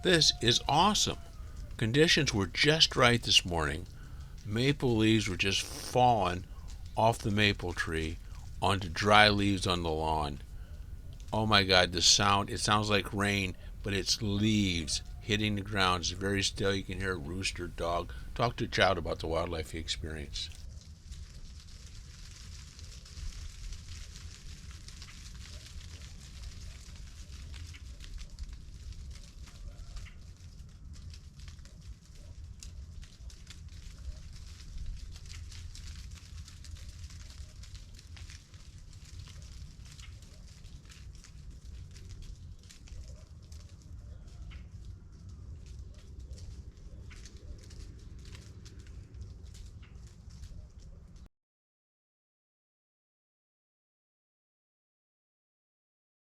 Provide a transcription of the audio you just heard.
This is awesome. Conditions were just right this morning. Maple leaves were just falling off the maple tree onto dry leaves on the lawn. Oh my God, the sound, it sounds like rain, but it's leaves hitting the ground. It's very still. You can hear a rooster, dog. Talk to a child about the wildlife he experienced.